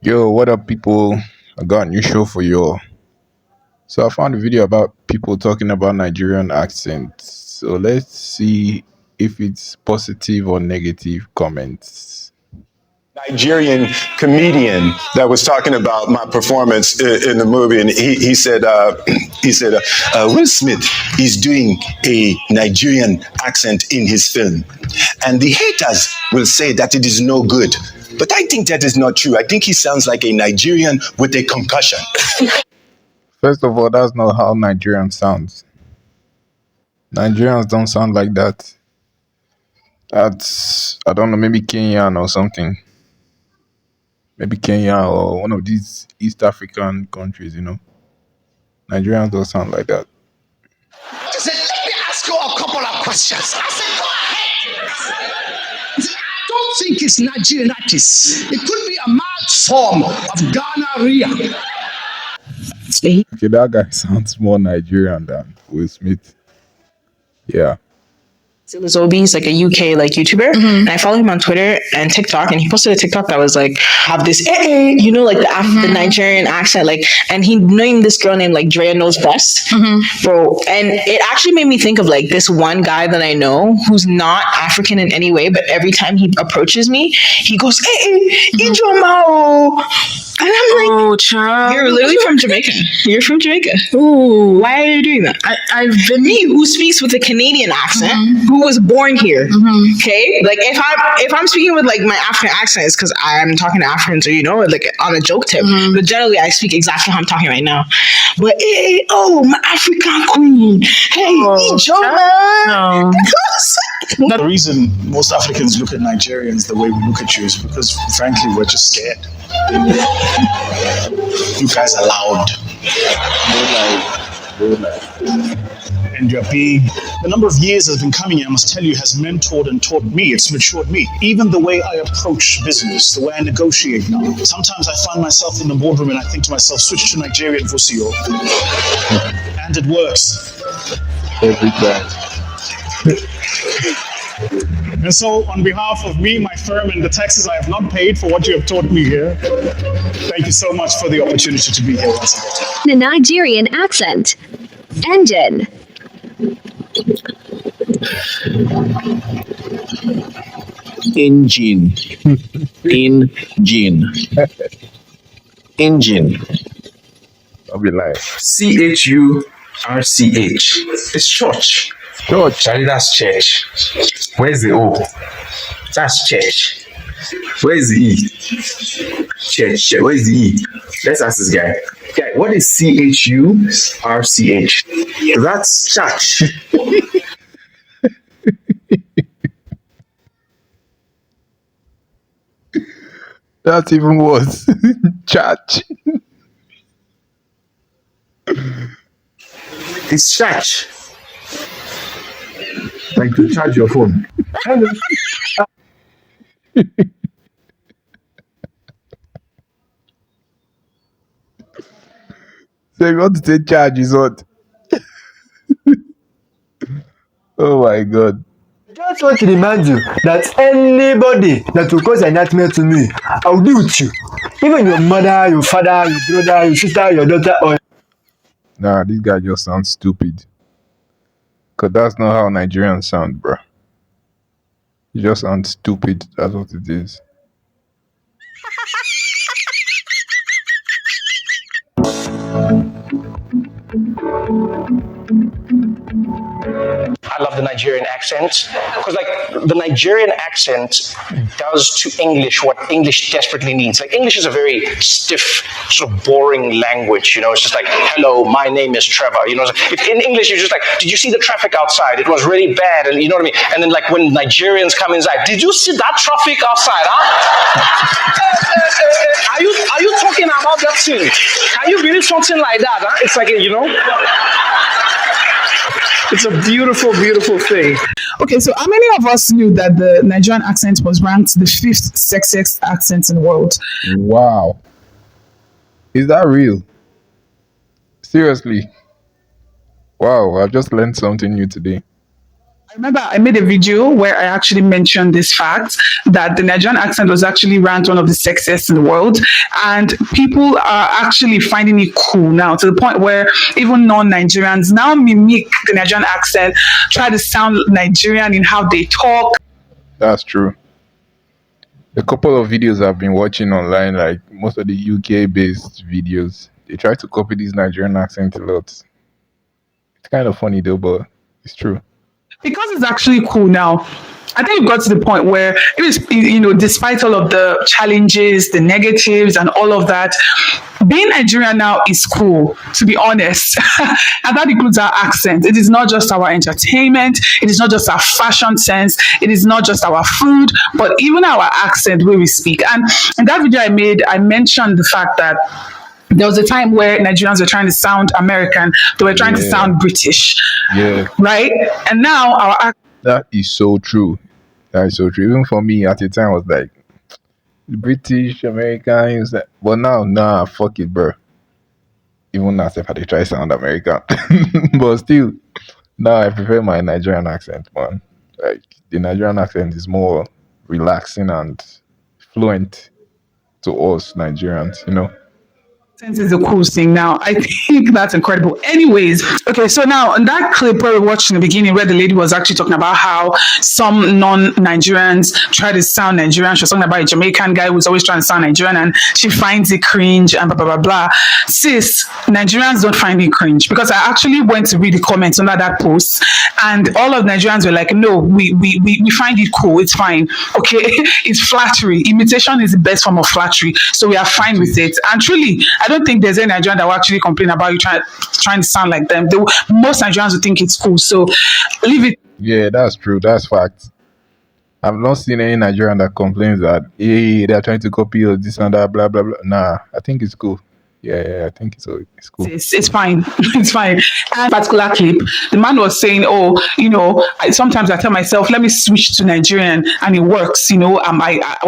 Yo, what up, people? I got a new show for you. So I found a video about people talking about Nigerian accents. So let's see if it's positive or negative comments. Nigerian comedian that was talking about my performance in the movie, and he said, Will Smith is doing a Nigerian accent in his film, and the haters will say that it is no good. But I think that is not true. I think he sounds like a Nigerian with a concussion. First of all, that's not how Nigerian sounds. Nigerians don't sound like that. That's, I don't know, maybe Kenyan or something. Maybe Kenya or one of these East African countries. Nigerians don't sound like that. I said, let me ask you a couple of questions. I said, go ahead. He said, I don't think it's Nigerian artist. It could be a mild form of gonorrhea. Okay, that guy sounds more Nigerian than Will Smith. Yeah. Obi, he's like a UK YouTuber, and I follow him on Twitter and TikTok, and he posted a TikTok that was like have this like the Nigerian accent, and he named this girl named Drea Knows Best, bro, and it actually made me think of this one guy that I know who's not African in any way, but every time he approaches me, he goes Ijoma. And I'm like, child. You're literally from Jamaica. You're from Jamaica. Ooh. Why are you doing that? I've been me who speaks with a Canadian accent, who was born here. Okay? If I'm speaking with my African accent, it's because I'm talking to Africans or on a joke tip. But generally I speak exactly how I'm talking right now. But my African queen. Hey, Ijoma. The reason most Africans look at Nigerians the way we look at you is because, frankly, we're just scared. You guys are loud. And you're big. The number of years that's been coming here, I must tell you, has mentored and taught me. It's matured me. Even the way I approach business, the way I negotiate now. Sometimes I find myself in the boardroom and I think to myself, switch to Nigerian Vusio. And it works. Every time. And so, on behalf of me, my firm, and the taxes I have not paid for what you have taught me here, thank you so much for the opportunity to be here once again. The Nigerian Accent. Engine. Engine. Engine. I'll be like, CHURCH. It's church. Charlie, that's church. Where's the O? That's church. Where's the E? Church. Where's the E? Let's ask this guy. Guy, what is CHURCH? That's church. that's even worse. Church. It's church. Like to charge your phone. So if you want to take charge, is what? Oh my god. Just want to remind you that anybody that will cause a nightmare to me, I'll deal with you. Even your mother, your father, your brother, your sister, your daughter, or Nah, this guy just sounds stupid. Cause that's not how Nigerians sound, bro. You just sound stupid. That's what it is. I love the Nigerian accent because, the Nigerian accent does to English what English desperately needs. English is a very stiff, sort of boring language. It's just hello, my name is Trevor. If in English you're just did you see the traffic outside? It was really bad, and you know what I mean. And then when Nigerians come inside, did you see that traffic outside? Huh? Are you talking about that thing? Are you really something like that? Huh? It's It's a beautiful, beautiful thing. Okay, so how many of us knew that the Nigerian accent was ranked the 5th sexiest accent in the world? Wow. Is that real? Seriously? Wow, I've just learned something new today. I remember I made a video where I actually mentioned this fact that the Nigerian accent was actually ranked one of the sexiest in the world, and people are actually finding it cool now to the point where even non-Nigerians now mimic the Nigerian accent, try to sound Nigerian in how they talk. That's true. A couple of videos I've been watching online, like most of the UK-based videos, they try to copy this Nigerian accent a lot. It's kind of funny though, but it's true. Because it's actually cool now. I think it got to the point where it was, despite all of the challenges, the negatives, and all of that, being Nigerian now is cool, to be honest. And that includes our accent. It is not just our entertainment, it is not just our fashion sense, it is not just our food, but even our accent where we speak. And in that video I made, I mentioned the fact that there was a time where Nigerians were trying to sound American, they were trying to sound British. Yeah. Right? And now our That is so true. That is so true. Even for me at the time, I was like, British, American, but now, nah, fuck it, bro. Even as if I try to sound American. But still, now I prefer my Nigerian accent, man. Like, the Nigerian accent is more relaxing and fluent to us Nigerians, you know? sense is a cool thing now. I think that's incredible. Anyways, okay, so now in that clip where we watched in the beginning, where the lady was actually talking about how some non-Nigerians try to sound Nigerian. She was talking about a Jamaican guy who's always trying to sound Nigerian and she finds it cringe and blah blah blah blah. Sis, Nigerians don't find it cringe, because I actually went to read the comments under that post and all of Nigerians were like, no, we find it cool, it's fine. Okay, it's flattery. Imitation is the best form of flattery. So we are fine with it. And truly, I don't think there's any Nigerian that will actually complain about you trying to sound like them. Most Nigerians will think it's cool. So leave it. Yeah, that's true. That's fact. I've not seen any Nigerian that complains that, hey, they're trying to copy or this and that, blah, blah, blah. Nah, I think it's cool. Yeah, I think it's cool. It's fine. It's fine. And particular clip, the man was saying, "Oh, sometimes I tell myself, let me switch to Nigerian, and it works. When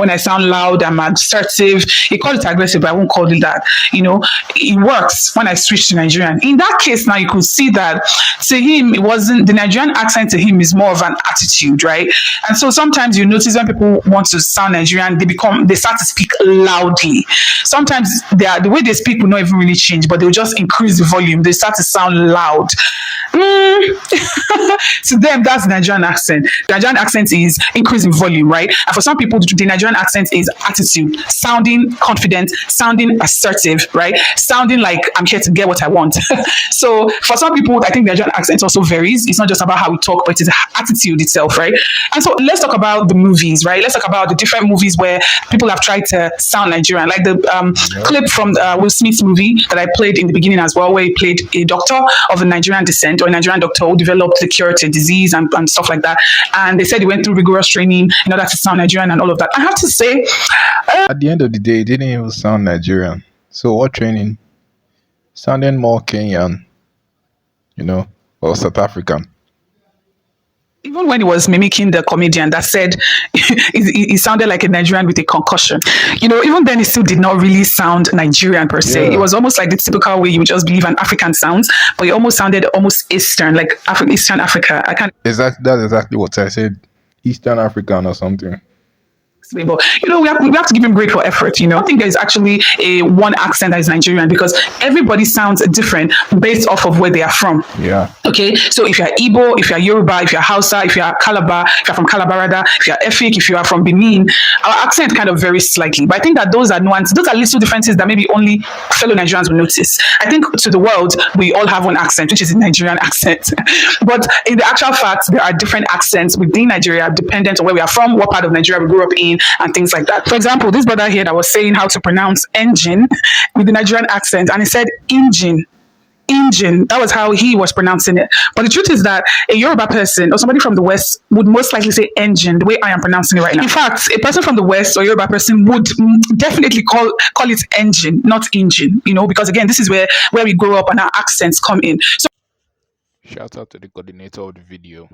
I sound loud, I'm assertive. He called it aggressive, but I won't call it that. It works when I switch to Nigerian. In that case, now you could see that to him, it wasn't the Nigerian accent. To him, is more of an attitude, right? And so sometimes you notice when people want to sound Nigerian, they start to speak loudly. Sometimes the way they speak will not even really change, but they'll just increase the volume. They start to sound loud. To them, that's the Nigerian accent. The Nigerian accent is increasing volume, right? And for some people, the Nigerian accent is attitude, sounding confident, sounding assertive, right? Sounding like I'm here to get what I want. So for some people, I think the Nigerian accent also varies. It's not just about how we talk, but it's attitude itself, right? And so let's talk about the movies, right? Let's talk about the different movies where people have tried to sound Nigerian, like the clip from Will Smith's movie that I played in the beginning as well, where he played a doctor of a Nigerian descent, or a Nigerian doctor who developed the cure to a disease and stuff like that. And they said he went through rigorous training in order to sound Nigerian and all of that. I have to say, at the end of the day, it didn't even sound Nigerian. So what training? Sounding more Kenyan, or South African. even when he was mimicking the comedian that said he sounded like a Nigerian with a concussion, even then he still did not really sound Nigerian per se. It was almost like the typical way you would just believe an African sounds, but he almost sounded almost Eastern, like Eastern Africa. I can't. That's exactly what I said. Eastern African or something. But we have to give him great for effort. I think there's actually a one accent that is Nigerian, because everybody sounds different based off of where they are from. Yeah. Okay. So if you're Igbo, if you're Yoruba, if you're Hausa, if you're Calabar, if you're from Calabar, if you're Efik, if you are from Benin, our accent kind of varies slightly. But I think that those are nuances. Those are little differences that maybe only fellow Nigerians will notice. I think to the world, we all have one accent, which is the Nigerian accent. But in the actual fact, there are different accents within Nigeria, dependent on where we are from, what part of Nigeria we grew up in, and things like that. For example, this brother here that was saying how to pronounce engine with the Nigerian accent, and he said engine. That was how he was pronouncing it. But the truth is that a Yoruba person or somebody from the West would most likely say engine the way I am pronouncing it right now. In fact, a person from the West or Yoruba person would definitely call it engine, not engine, because again, this is where we grow up and our accents come in. So shout out to the coordinator of the video.